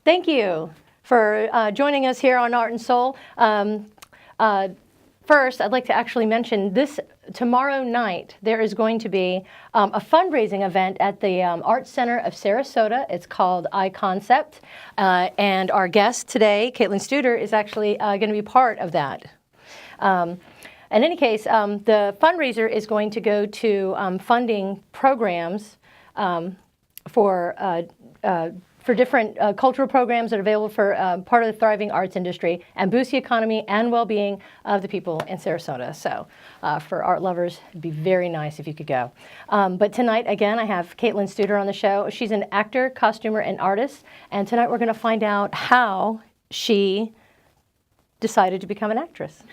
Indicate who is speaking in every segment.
Speaker 1: Thank you for joining us here on Art and Soul. First, I'd like to actually mention this tomorrow night, there is going to be a fundraising event at the Arts Center of Sarasota. It's called iConcept. And our guest today, Caitlin Studer, is actually going to be part of that. In any case, the fundraiser is going to go to funding programs for different cultural programs that are available for part of the thriving arts industry and boost the economy and well-being of the people in Sarasota. So for art lovers, it'd be very nice if you could go. But tonight, again, I have Caitlin Studer on the show. She's an actor, costumer, and artist. And tonight we're going to find out how she decided to become an actress.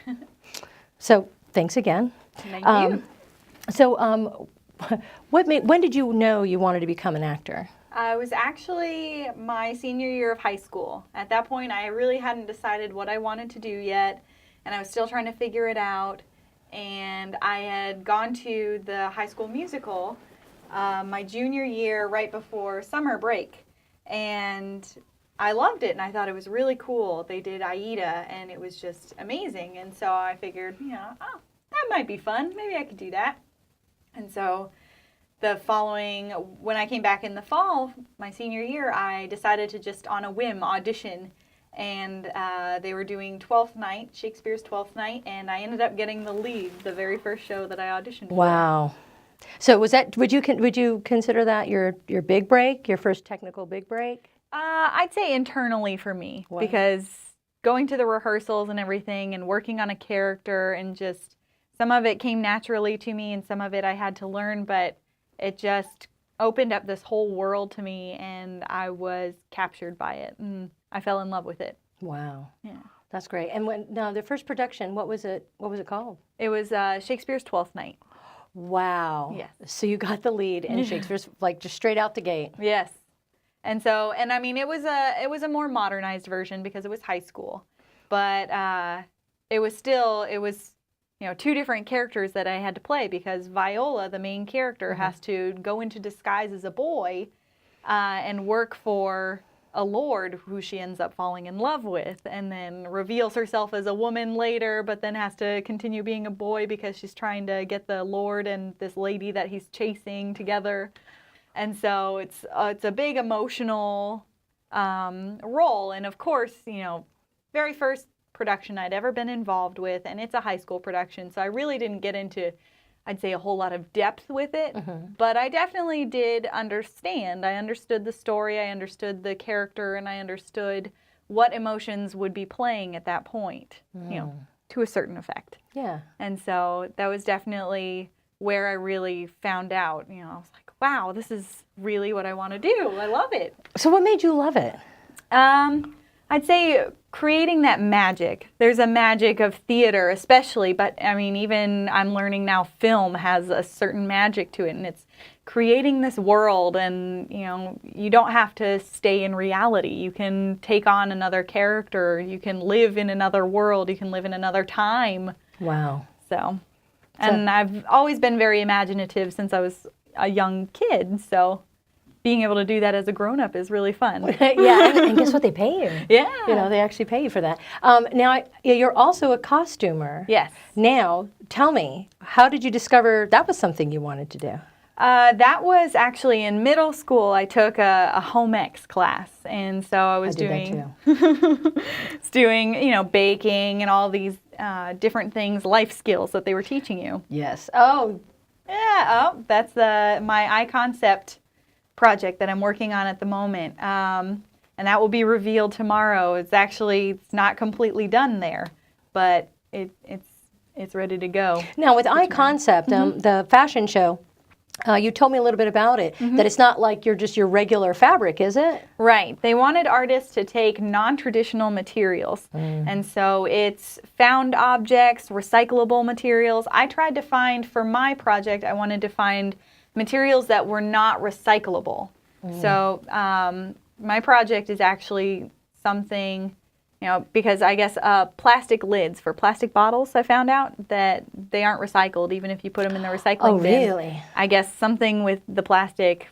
Speaker 1: So thanks again.
Speaker 2: Thank you.
Speaker 1: So when did you know you wanted to become an actor?
Speaker 2: It was actually my senior year of high school. At that point, I really hadn't decided what I wanted to do yet, and I was still trying to figure it out. And I had gone to the High School Musical my junior year right before summer break, and I loved it, and I thought it was really cool. They did Aida, and it was just amazing. And so I figured, that might be fun. Maybe I could do that. And so the following, when I came back in the fall, my senior year, I decided to just on a whim audition, and they were doing Twelfth Night, Shakespeare's Twelfth Night, and I ended up getting the lead the very first show that I auditioned for.
Speaker 1: Wow. So was that, would you consider that your big break, your first technical big break?
Speaker 2: I'd say internally for me,
Speaker 1: Wow.
Speaker 2: because going to the rehearsals and everything and working on a character and just some of it came naturally to me and some of it I had to learn, but it just opened up this whole world to me, and I was captured by it, and I fell in love with it.
Speaker 1: Wow.
Speaker 2: Yeah.
Speaker 1: That's great. And now the first production, what was it called?
Speaker 2: It was Shakespeare's Twelfth Night.
Speaker 1: Wow.
Speaker 2: Yes.
Speaker 1: So you got the lead in Shakespeare's, like, just straight out the gate.
Speaker 2: Yes. And so, and I mean, it was a more modernized version because it was high school, but it was two different characters that I had to play, because Viola, the main character, has to go into disguise as a boy and work for a lord who she ends up falling in love with, and then reveals herself as a woman later, but then has to continue being a boy because she's trying to get the lord and this lady that he's chasing together. And so it's a big emotional role, and of course, very first production I'd ever been involved with, and it's a high school production, so I really didn't get into, I'd say, a whole lot of depth with it, but I definitely did understand. I understood the story, I understood the character, and I understood what emotions would be playing at that point, to a certain effect.
Speaker 1: Yeah.
Speaker 2: And so that was definitely where I really found out, I was like, wow, this is really what I want to do. I love it.
Speaker 1: So what made you love it?
Speaker 2: I'd say creating that magic. There's a magic of theater especially, but I mean, even I'm learning now film has a certain magic to it, and it's creating this world, and you don't have to stay in reality. You can take on another character, you can live in another world, you can live in another time.
Speaker 1: Wow.
Speaker 2: So I've always been very imaginative since I was a young kid, so being able to do that as a grown-up is really fun.
Speaker 1: Yeah, and guess what? They pay you.
Speaker 2: Yeah.
Speaker 1: They actually pay you for that. Now, you're also a costumer.
Speaker 2: Yes.
Speaker 1: Now, tell me, how did you discover that was something you wanted to do?
Speaker 2: That was actually in middle school. I took a home ec class, and so I was doing baking and all these different things, life skills that they were teaching you.
Speaker 1: Yes. Oh.
Speaker 2: Yeah. Oh, that's my iConcept project that I'm working on at the moment, and that will be revealed tomorrow. It's not completely done there, but it's ready to go.
Speaker 1: Now with iConcept, the fashion show, you told me a little bit about it. That it's not like your regular fabric, is it?
Speaker 2: Right. They wanted artists to take non-traditional materials, and so it's found objects, recyclable materials. I tried to find, for my project, I wanted to find materials that were not recyclable. So my project is actually something, because I guess plastic lids for plastic bottles, I found out that they aren't recycled even if you put them in the recycling bin.
Speaker 1: Oh, really?
Speaker 2: I guess something with the plastic,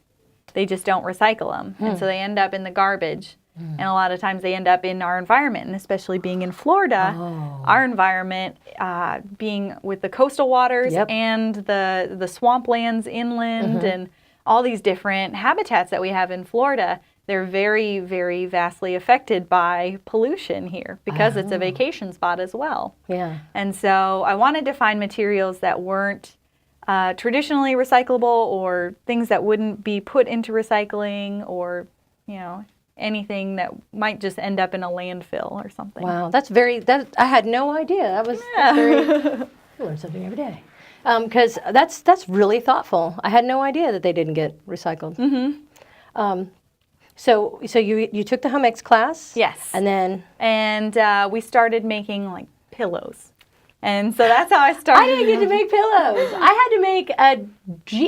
Speaker 2: they just don't recycle them. And so they end up in the garbage. And a lot of times they end up in our environment, and especially being in Florida, our environment, being with the coastal waters
Speaker 1: Yep.
Speaker 2: and the swamplands inland and all these different habitats that we have in Florida, they're very, very vastly affected by pollution here because it's a vacation spot as well.
Speaker 1: Yeah.
Speaker 2: And so I wanted to find materials that weren't traditionally recyclable or things that wouldn't be put into recycling or, anything that might just end up in a landfill or something.
Speaker 1: Wow, I had no idea. That's very, I learn something every day. Because that's really thoughtful. I had no idea that they didn't get recycled. So you took the home ec class?
Speaker 2: Yes.
Speaker 1: And then?
Speaker 2: And we started making like pillows. And so that's how I started.
Speaker 1: I didn't get to make pillows. I had to make a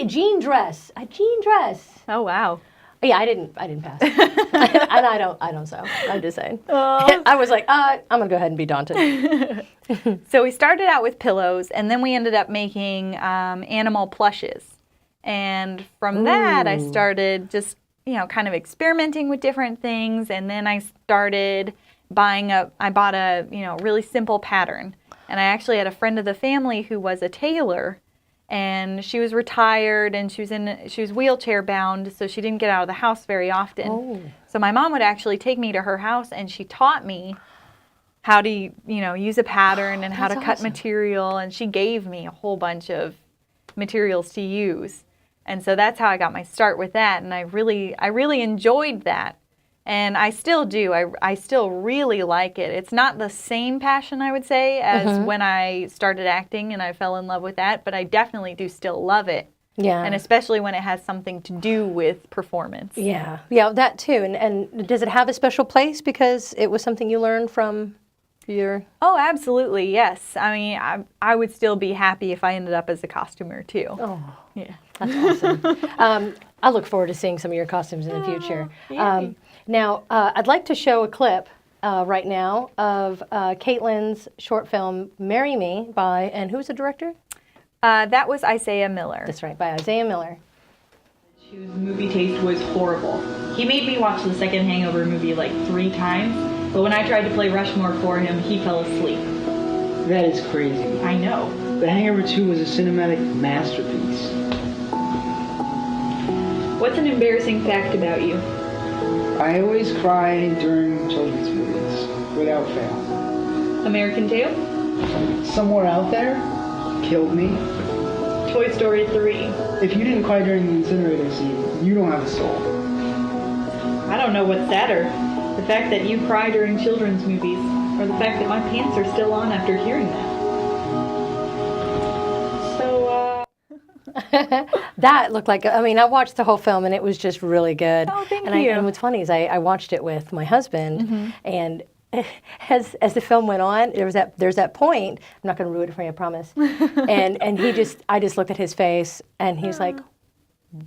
Speaker 1: jean dress. A jean dress.
Speaker 2: Oh, wow.
Speaker 1: Yeah, I didn't pass. And I don't sew. I'm just saying. I was like, I'm gonna go ahead and be daunted.
Speaker 2: So we started out with pillows, and then we ended up making animal plushes. And from that, I started just, kind of experimenting with different things. And then I started I bought a, really simple pattern. And I actually had a friend of the family who was a tailor. And she was retired, and she was wheelchair bound, so she didn't get out of the house very often. So my mom would actually take me to her house, and she taught me how to, use a pattern and how to cut material, and she gave me a whole bunch of materials to use. And so that's how I got my start with that, and I really enjoyed that. And I still do. I still really like it. It's not the same passion, I would say, as when I started acting and I fell in love with that, but I definitely do still love it.
Speaker 1: Yeah.
Speaker 2: And especially when it has something to do with performance.
Speaker 1: Yeah, that too. And does it have a special place because it was something you learned from your...
Speaker 2: Oh, absolutely, yes. I mean, I would still be happy if I ended up as a costumer, too.
Speaker 1: Oh,
Speaker 2: yeah.
Speaker 1: That's awesome. I look forward to seeing some of your costumes in the future. Now, I'd like to show a clip right now of Caitlin's short film, Marry Me, and who's the director?
Speaker 2: That was Isaiah Miller.
Speaker 1: That's right, by Isaiah Miller.
Speaker 3: His movie taste was horrible. He made me watch the second Hangover movie like 3 times, but when I tried to play Rushmore for him, he fell asleep.
Speaker 4: That is crazy.
Speaker 3: I know.
Speaker 4: The Hangover 2 was a cinematic masterpiece.
Speaker 3: What's an embarrassing fact about you?
Speaker 4: I always cry during children's movies, without fail.
Speaker 3: American Tail?
Speaker 4: Somewhere Out There killed me.
Speaker 3: Toy Story 3.
Speaker 4: If you didn't cry during the incinerator scene, you don't have a soul.
Speaker 3: I don't know what's sadder, the fact that you cry during children's movies, or the fact that my pants are still on after hearing that.
Speaker 1: That looked like, I watched the whole film and it was just really good.
Speaker 2: Oh, thank
Speaker 1: you.
Speaker 2: you.
Speaker 1: And what's funny is I watched it with my husband, and as the film went on, there's that point. I'm not going to ruin it for you, I promise. and I just looked at his face, and he's like,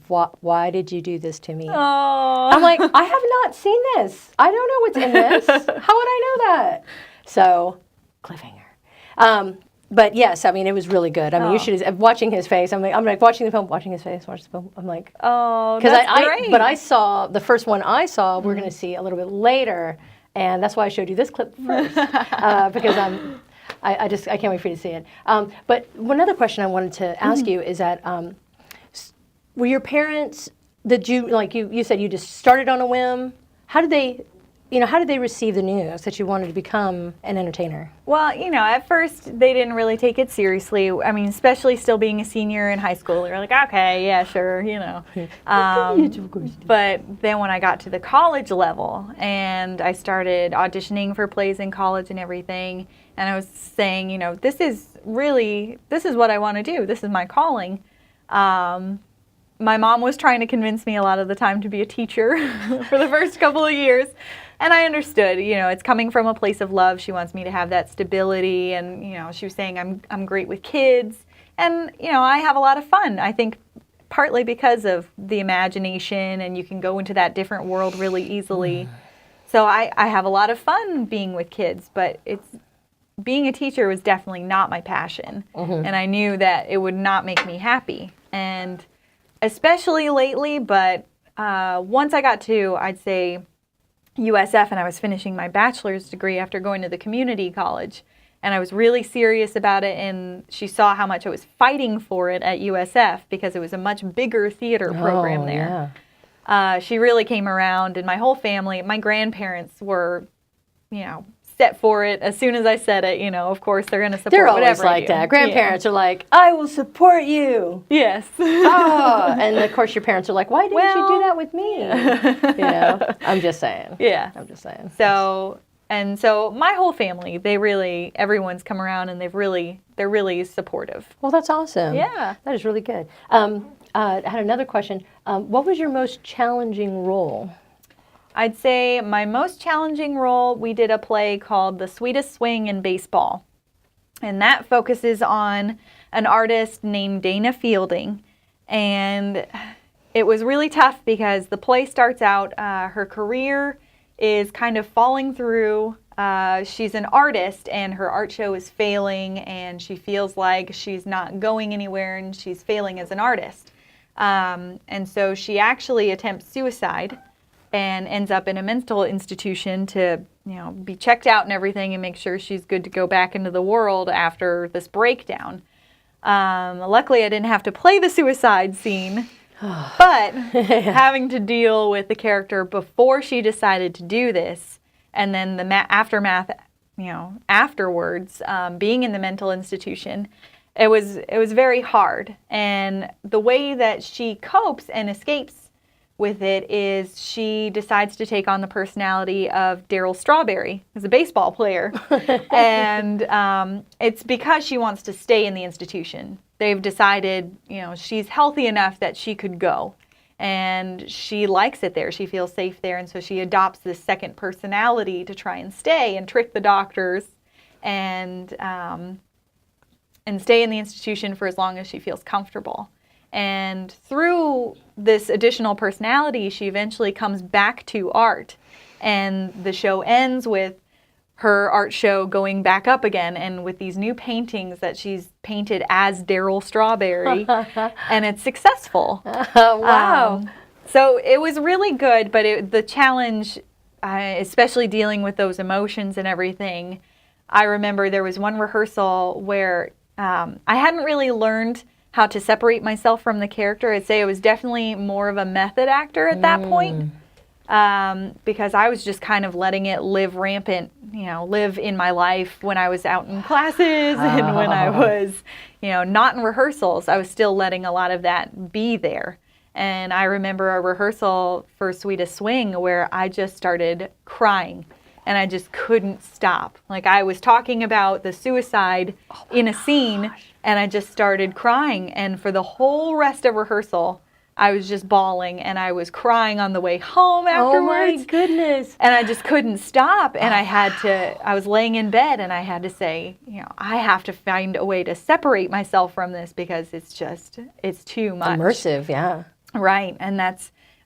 Speaker 1: why did you do this to me?
Speaker 2: Oh.
Speaker 1: I'm like, I have not seen this. I don't know what's in this. How would I know that? So, cliffhanger. But yes, it was really good. You should have, watching his face. I'm like watching the film, watching his face, watching the film. I'm like,
Speaker 2: oh, that's great.
Speaker 1: But I saw the first one. We're going to see a little bit later, and that's why I showed you this clip first because I can't wait for you to see it. But one other question I wanted to ask you is that were your parents? Did you you said you just started on a whim? How did they receive the news that you wanted to become an entertainer?
Speaker 2: Well, at first they didn't really take it seriously. Especially still being a senior in high school, they were like, okay, yeah, sure, But then when I got to the college level and I started auditioning for plays in college and everything, and I was saying, this is what I want to do. This is my calling. My mom was trying to convince me a lot of the time to be a teacher for the first couple of years. And I understood, it's coming from a place of love. She wants me to have that stability. And, she was saying I'm great with kids. And, I have a lot of fun. I think partly because of the imagination and you can go into that different world really easily. So I have a lot of fun being with kids. But being a teacher was definitely not my passion. And I knew that it would not make me happy. And especially lately, but once I got to, I'd say, USF and I was finishing my bachelor's degree after going to the community college. And I was really serious about it, and she saw how much I was fighting for it at USF because it was a much bigger theater program there.
Speaker 1: Yeah.
Speaker 2: She really came around, and my whole family, my grandparents were, set for it. As soon as I said it, of course they're going to support
Speaker 1: They're always
Speaker 2: whatever I
Speaker 1: like
Speaker 2: do.
Speaker 1: that. Grandparents are like, I will support you.
Speaker 2: Yes.
Speaker 1: Oh, and of course your parents are like, why didn't you do
Speaker 2: Well,
Speaker 1: that with me? I'm just saying.
Speaker 2: Yeah.
Speaker 1: I'm just saying.
Speaker 2: So my whole family, everyone's come around, and they're really supportive.
Speaker 1: Well, that's awesome.
Speaker 2: Yeah.
Speaker 1: That is really good. I had another question. What was your most challenging role?
Speaker 2: I'd say my most challenging role, we did a play called The Sweetest Swing in Baseball. And that focuses on an artist named Dana Fielding. And it was really tough because the play starts out, her career is kind of falling through. She's an artist, and her art show is failing, and she feels like she's not going anywhere, and she's failing as an artist. And so she actually attempts suicide and ends up in a mental institution to, be checked out and everything and make sure she's good to go back into the world after this breakdown. Luckily, I didn't have to play the suicide scene, but having to deal with the character before she decided to do this, and then the aftermath, afterwards, being in the mental institution, it was very hard. And the way that she copes and escapes with it is she decides to take on the personality of Darryl Strawberry, who's a baseball player. And it's because she wants to stay in the institution. They've decided, she's healthy enough that she could go. And she likes it there. She feels safe there. And so she adopts this second personality to try and stay and trick the doctors and stay in the institution for as long as she feels comfortable. And through this additional personality, she eventually comes back to art. And the show ends with her art show going back up again, and with these new paintings that she's painted as Darryl Strawberry, and it's successful.
Speaker 1: Wow.
Speaker 2: So it was really good, but the challenge, especially dealing with those emotions and everything, I remember there was one rehearsal where I hadn't really learned how to separate myself from the character. I'd say I was definitely more of a method actor at that point, because I was just kind of letting it live rampant, live in my life when I was out in classes and when I was, not in rehearsals. I was still letting a lot of that be there. And I remember a rehearsal for Sweetest Swing where I just started crying. And I just couldn't stop. Like, I was talking about the suicide in a scene, and I just started crying. And for the whole rest of rehearsal, I was just bawling, and I was crying on the way home afterwards.
Speaker 1: Oh my goodness.
Speaker 2: And I just couldn't stop. And I was laying in bed, and I had to say, I have to find a way to separate myself from this because it's too much.
Speaker 1: Immersive, yeah.
Speaker 2: Right. And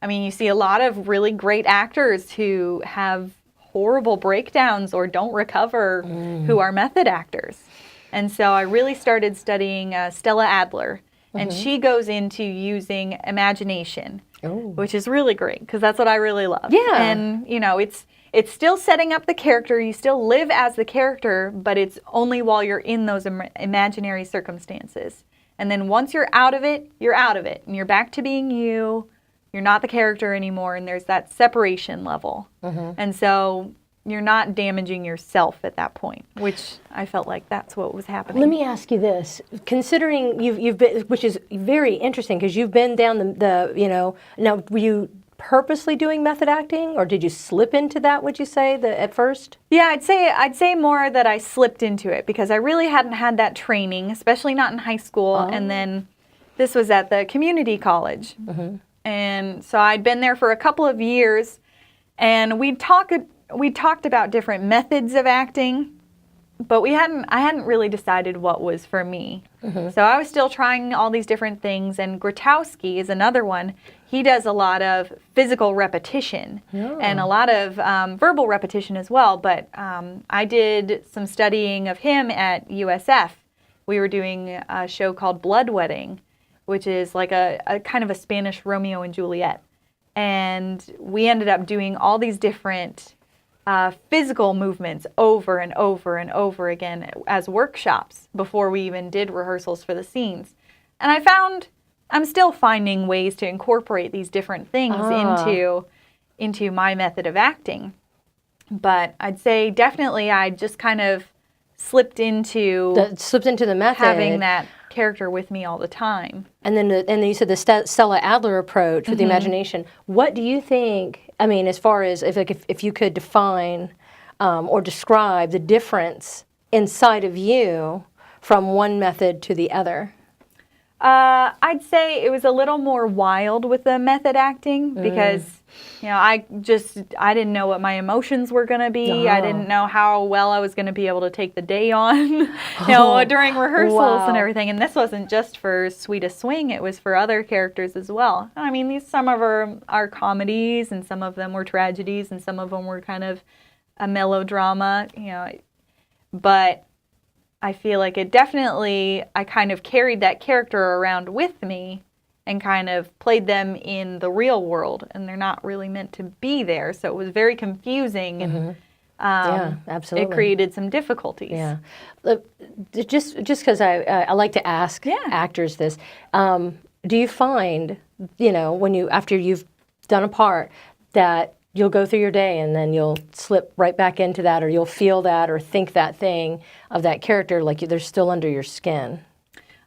Speaker 2: you see a lot of really great actors who have horrible breakdowns or don't recover who are method actors. And so I really started studying Stella Adler, and she goes into using imagination, which is really great because that's what I really love.
Speaker 1: Yeah.
Speaker 2: And, it's still setting up the character. You still live as the character, but it's only while you're in those imaginary circumstances. And then once you're out of it, and you're back to being you. You're not the character anymore, and there's that separation level. And so you're not damaging yourself at that point, which I felt like that's what was happening.
Speaker 1: Let me ask you this: considering you've been, which is very interesting, because you've been down now were you purposely doing method acting, or did you slip into that? Would you say at first?
Speaker 2: Yeah, I'd say more that I slipped into it because I really hadn't had that training, especially not in high school, and then this was at the community college. And so I'd been there for a couple of years, and we talked about different methods of acting, but I hadn't really decided what was for me. So I was still trying all these different things, and Grotowski is another one. He does a lot of physical repetition and a lot of verbal repetition as well, but I did some studying of him at USF. We were doing a show called Blood Wedding, which is like a kind of a Spanish Romeo and Juliet. and we ended up doing all these different physical movements over and over and over again as workshops before we even did rehearsals for the scenes. And I found I'm still finding ways to incorporate these different things into my method of acting. But I'd say definitely I just kind of slipped into
Speaker 1: the method,
Speaker 2: having that character with me all the time.
Speaker 1: and then you said the Stella Adler approach with the imagination. What do you think? I mean, as far as if you could define or describe the difference inside of you from one method to the other.
Speaker 2: I'd say it was a little more wild with the method acting because, I didn't know what my emotions were going to be. I didn't know how well I was going to be able to take the day on, during rehearsals and everything. And this wasn't just for Sweetest Swing. It was for other characters as well. I mean, some of are comedies and some of them were tragedies and some of them were kind of a melodrama, but I feel like I kind of carried that character around with me and kind of played them in the real world, and they're not really meant to be there. So it was very confusing, and
Speaker 1: Yeah, absolutely.
Speaker 2: it created some difficulties.
Speaker 1: Yeah. Just because I like to ask actors this, do you find, after you've done a part, that you'll go through your day and then you'll slip right back into that, or you'll feel that or think that thing of that character like they're still under your skin?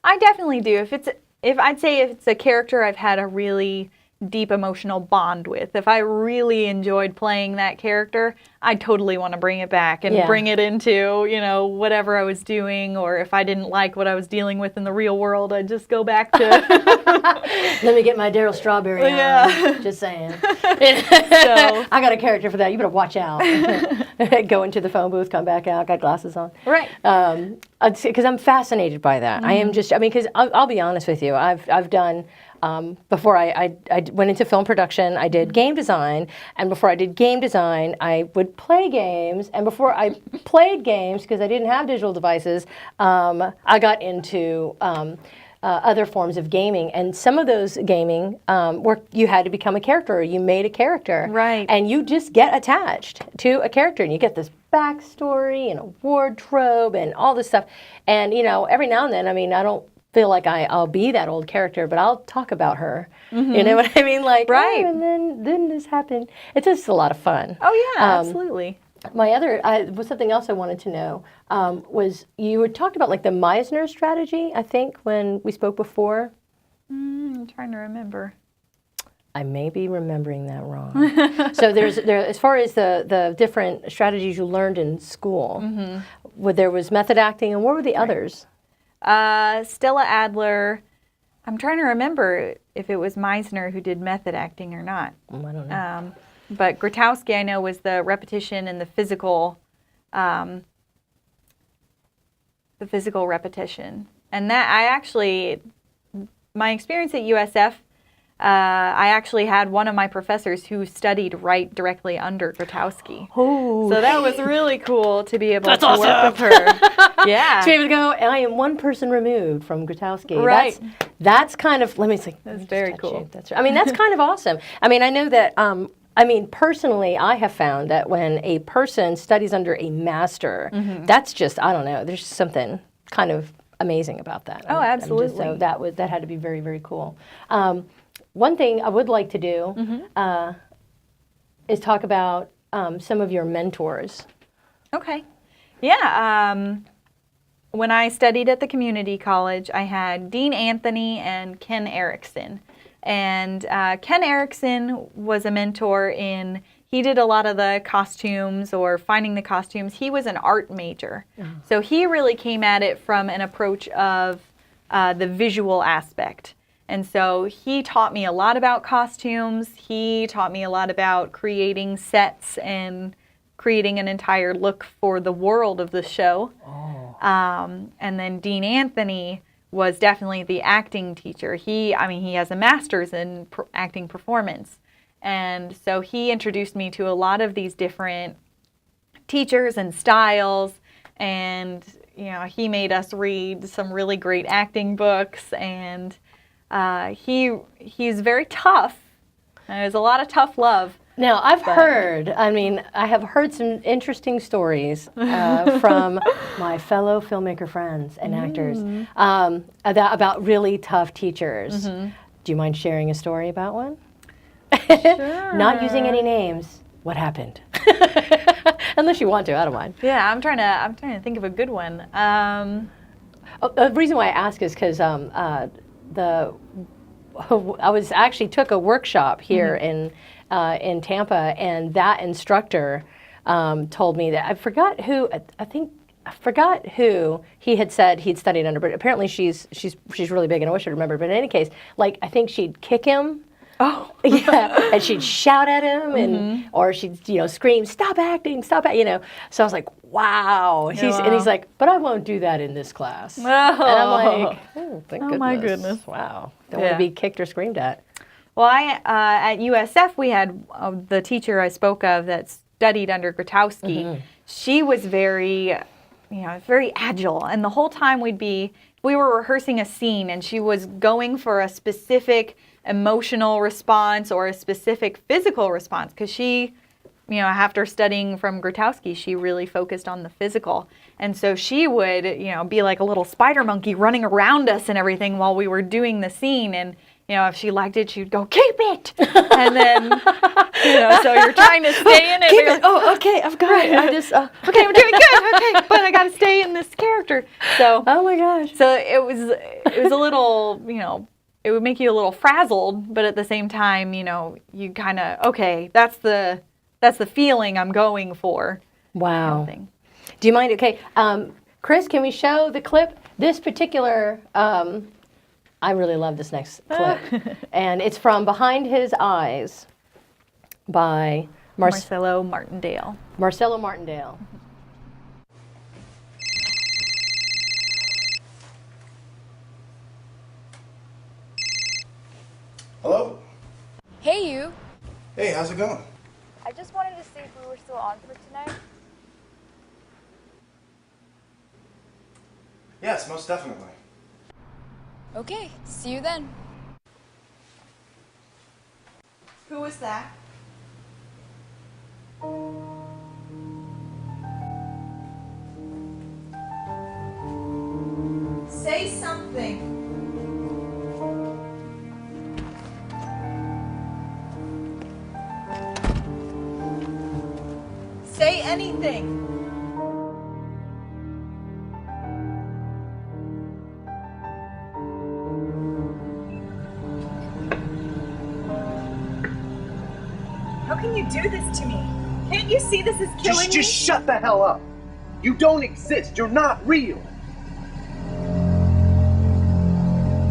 Speaker 2: I definitely do. If it's a character I've had a really deep emotional bond with, if I really enjoyed playing that character, I totally want to bring it back and bring it into, whatever I was doing, or if I didn't like what I was dealing with in the real world, I'd just go back to
Speaker 1: Let me get my Daryl Strawberry on.
Speaker 2: Yeah.
Speaker 1: Just saying.
Speaker 2: So,
Speaker 1: I got a character for that. You better watch out. Go into the phone booth, come back out, got glasses on.
Speaker 2: right.
Speaker 1: Because I'm fascinated by that. I am because I'll be honest with you. I've done, before I went into film production, I did game design. And before I did game design, I would play games. And before I played games, because I didn't have digital devices, I got into other forms of gaming. And some of those gaming where you had to become a character, or you made a character.
Speaker 2: Right.
Speaker 1: And you just get attached to a character, and you get this backstory and a wardrobe and all this stuff. And, every now and then, I don't feel like I'll be that old character, but I'll talk about her. You know what I mean? Like,
Speaker 2: Right.
Speaker 1: oh, and then this happened. It's just a lot of fun.
Speaker 2: Oh, yeah, absolutely.
Speaker 1: My other, was something else I wanted to know, was you had talked about like the Meisner strategy, I think, when we spoke before.
Speaker 2: I'm trying to remember.
Speaker 1: I may be remembering that wrong. So there, as far as the different strategies you learned in school, there was method acting, and what were the others?
Speaker 2: Stella Adler, I'm trying to remember if it was Meisner who did method acting or not.
Speaker 1: I don't know.
Speaker 2: But Grotowski, I know, was the repetition and the physical repetition. And that my experience at USF, I actually had one of my professors who studied right directly under Grotowski.
Speaker 1: Oh,
Speaker 2: So that was really cool to be able to work with her. Yeah.
Speaker 1: to be able to go, I am one person removed from Grotowski.
Speaker 2: Right.
Speaker 1: That's kind of, let me see.
Speaker 2: That's very cool.
Speaker 1: That's that's kind of awesome. I know that, personally, I have found that when a person studies under a master, that's just, I don't know, there's just something kind of amazing about that.
Speaker 2: Oh, absolutely.
Speaker 1: So that had to be very, very cool. One thing I would like to do is talk about some of your mentors.
Speaker 2: Okay. Yeah. When I studied at the community college, I had Dean Anthony and Ken Erickson. And Ken Erickson was a mentor he did a lot of the costumes or finding the costumes. He was an art major. So he really came at it from an approach of the visual aspect. And so he taught me a lot about costumes. He taught me a lot about creating sets and creating an entire look for the world of the show. And then Dean Anthony was definitely the acting teacher. He has a master's in acting performance. And so he introduced me to a lot of these different teachers and styles. And, he made us read some really great acting books. And he's very tough, It was a lot of tough love.
Speaker 1: Now, I have heard some interesting stories from my fellow filmmaker friends and actors about really tough teachers. Do you mind sharing a story about one?
Speaker 2: Sure.
Speaker 1: Not using any names. What happened? Unless you want to, I don't mind.
Speaker 2: Yeah, I'm trying to think of a good one.
Speaker 1: The reason why I ask is because took a workshop here in Tampa, and that instructor told me that I forgot who he had said he'd studied under, but apparently she's really big, and I wish I remembered. But in any case, like I think she'd kick him.
Speaker 2: Oh,
Speaker 1: yeah, and she'd shout at him, and or she'd scream, "Stop acting, stop it!" So I was like, "Wow!" And he's like, "But I won't do that in this class." And I'm like, "Oh, thank goodness!
Speaker 2: My goodness!
Speaker 1: Wow, don't want to be kicked or screamed at."
Speaker 2: Well, at USF we had the teacher I spoke of that studied under Grotowski. She was very, very agile, and the whole time we were rehearsing a scene, and she was going for a specific emotional response or a specific physical response, because she, after studying from Grotowski, she really focused on the physical. And so she would, be like a little spider monkey running around us and everything while we were doing the scene. And, if she liked it, she'd go, "Keep it!" And then, so you're trying to stay in it.
Speaker 1: Keep it. Oh, okay, I've got it. I just,
Speaker 2: okay, I'm doing good. Okay, but I got to stay in this character. So,
Speaker 1: oh my gosh.
Speaker 2: So it was a little, it would make you a little frazzled, but at the same time, you kind of, okay, that's the feeling I'm going for.
Speaker 1: Wow.
Speaker 2: Kind of
Speaker 1: Do you mind? Okay, Chris, can we show the clip? This particular, I really love this next clip, and it's from Behind His Eyes by
Speaker 2: Marcelo Martindale.
Speaker 1: Marcelo Martindale.
Speaker 5: Hello?
Speaker 6: Hey, you.
Speaker 5: Hey, how's it going?
Speaker 6: I just wanted to see if we were still on for tonight.
Speaker 5: Yes, most definitely.
Speaker 6: Okay, see you then.
Speaker 2: Who was that? Say something. Say anything.
Speaker 7: How can you do this to me? Can't you see this is killing me?
Speaker 8: Just shut the hell up. You don't exist. You're not real.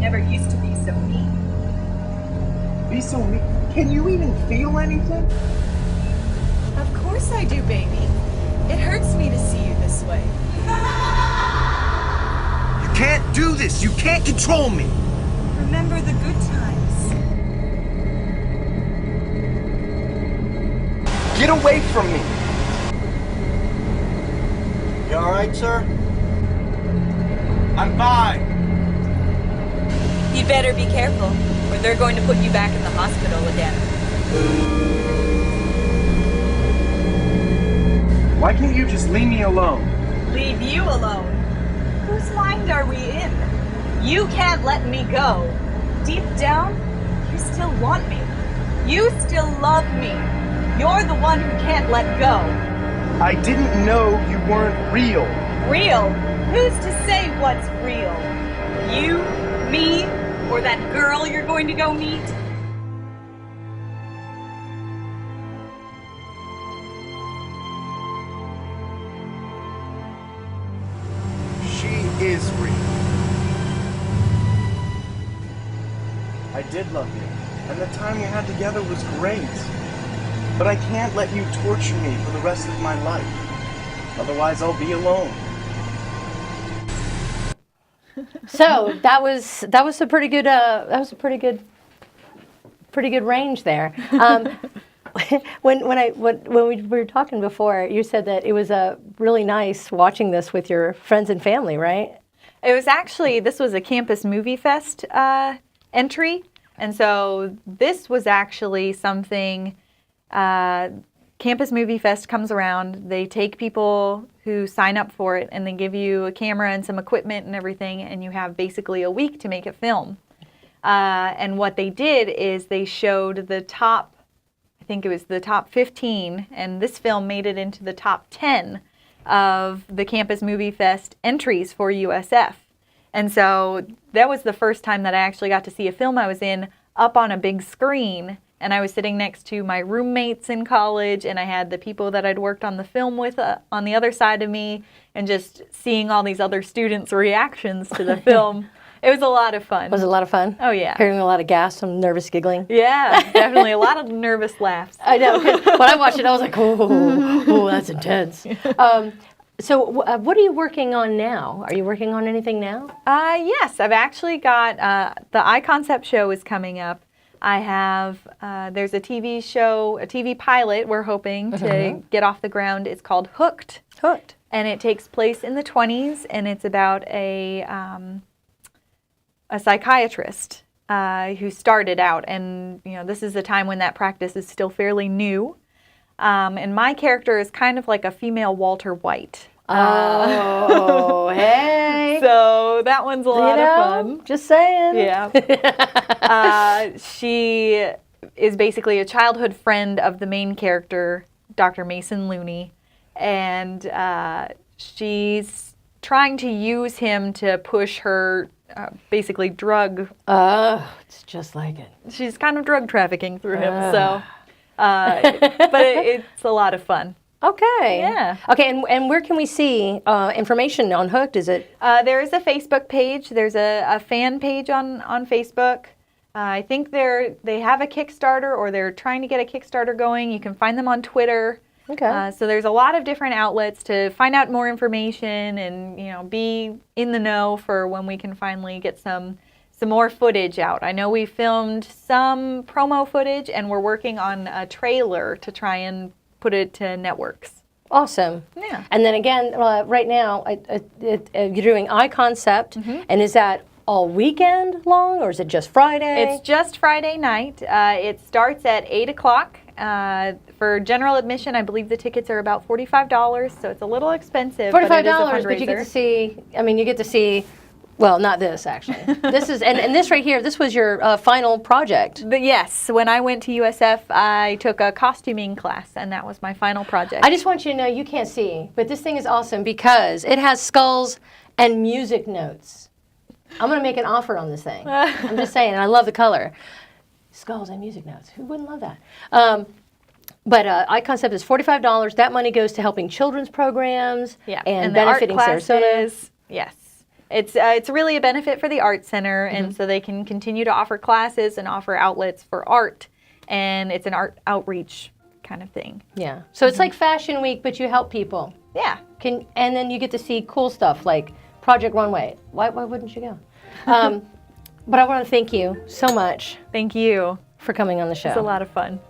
Speaker 7: Never used to be so mean.
Speaker 8: Be so mean. Can you even feel anything?
Speaker 7: Of course I do, baby. It hurts me to see you this way.
Speaker 8: You can't do this. You can't control me.
Speaker 7: Remember the good times.
Speaker 8: Get away from me. You all right, sir? I'm fine.
Speaker 9: You'd better be careful, or they're going to put you back in the hospital again.
Speaker 8: Why can't you just leave me alone?
Speaker 7: Leave you alone? Whose mind are we in? You can't let me go. Deep down, you still want me. You still love me. You're the one who can't let go.
Speaker 8: I didn't know you weren't real.
Speaker 7: Real? Who's to say what's real? You, me, or that girl you're going to go meet?
Speaker 8: She is real. I did love you, and the time we had together was great. But I can't let you torture me for the rest of my life. Otherwise, I'll be alone.
Speaker 1: So that was a pretty good range there. When we were talking before, you said that it was really nice watching this with your friends and family, right?
Speaker 2: It was actually, this was a Campus Movie Fest entry. And so this was actually something, Campus Movie Fest comes around. They take people who sign up for it and they give you a camera and some equipment and everything, and you have basically a week to make a film. And what they did is they showed the top, I think it was the top 15, and this film made it into the top 10 of the Campus Movie Fest entries for USF. And so that was the first time that I actually got to see a film I was in up on a big screen. And I was sitting next to my roommates in college, and I had the people that I'd worked on the film with on the other side of me, and just seeing all these other students' reactions to the film. It was a lot of fun.
Speaker 1: Was it a lot of fun?
Speaker 2: Oh, yeah.
Speaker 1: Hearing a lot of gas, some nervous giggling.
Speaker 2: Yeah, definitely. A lot of nervous laughs.
Speaker 1: I know. 'Cause when I watched it, I was like, oh, that's intense. So what are you working on now? Are you working on anything now?
Speaker 2: Yes, I've actually got, the iConcept show is coming up. I have, there's a TV show, a TV pilot we're hoping to get off the ground. It's called Hooked.
Speaker 1: Hooked.
Speaker 2: And it takes place in the 20s, and it's about a psychiatrist who started out. And, you know, this is the time when that practice is still fairly new. And my character is kind of like a female Walter White.
Speaker 1: Oh, hey.
Speaker 2: So that one's a lot of fun.
Speaker 1: Just saying.
Speaker 2: Yeah. She is basically a childhood friend of the main character, Dr. Mason Looney. And she's trying to use him to push her basically drug.
Speaker 1: It's just like it.
Speaker 2: She's kind of drug trafficking through him. So, but it's a lot of fun.
Speaker 1: Okay.
Speaker 2: Yeah.
Speaker 1: Okay, and where can we see information on Hooked? Is it?
Speaker 2: There is a Facebook page. There's a fan page on Facebook. I think they have a Kickstarter, or they're trying to get a Kickstarter going. You can find them on Twitter.
Speaker 1: Okay.
Speaker 2: So there's a lot of different outlets to find out more information and, you know, be in the know for when we can finally get some more footage out. I know we filmed some promo footage, and we're working on a trailer to try and put it to networks.
Speaker 1: Awesome.
Speaker 2: Yeah.
Speaker 1: And then again, right now, you're doing iConcept, and is that all weekend long, or is it just Friday?
Speaker 2: It's just Friday night. It starts at 8 o'clock. For general admission, I believe the tickets are about $45, so it's a little expensive.
Speaker 1: $45,
Speaker 2: but it is a
Speaker 1: but you get
Speaker 2: fundraiser.
Speaker 1: to see, you get to see, well, not this, actually. This is, and this right here, this was your final project.
Speaker 2: But yes, when I went to USF, I took a costuming class, and that was my final project.
Speaker 1: I just want you to know, you can't see, but this thing is awesome because it has skulls and music notes. I'm going to make an offer on this thing. I'm just saying, and I love the color. Skulls and music notes. Who wouldn't love that? But iConcept is $45. That money goes to helping children's programs and
Speaker 2: the art
Speaker 1: benefiting Sarasota.
Speaker 2: classes. Yes. It's really a benefit for the Art Center, and so they can continue to offer classes and offer outlets for art, and it's an art outreach kind of thing.
Speaker 1: Yeah. So it's like Fashion Week, but you help people.
Speaker 2: Yeah.
Speaker 1: And then you get to see cool stuff like Project Runway. Why wouldn't you go? But I want to thank you so much.
Speaker 2: Thank you
Speaker 1: for coming on the show.
Speaker 2: It's a lot of fun.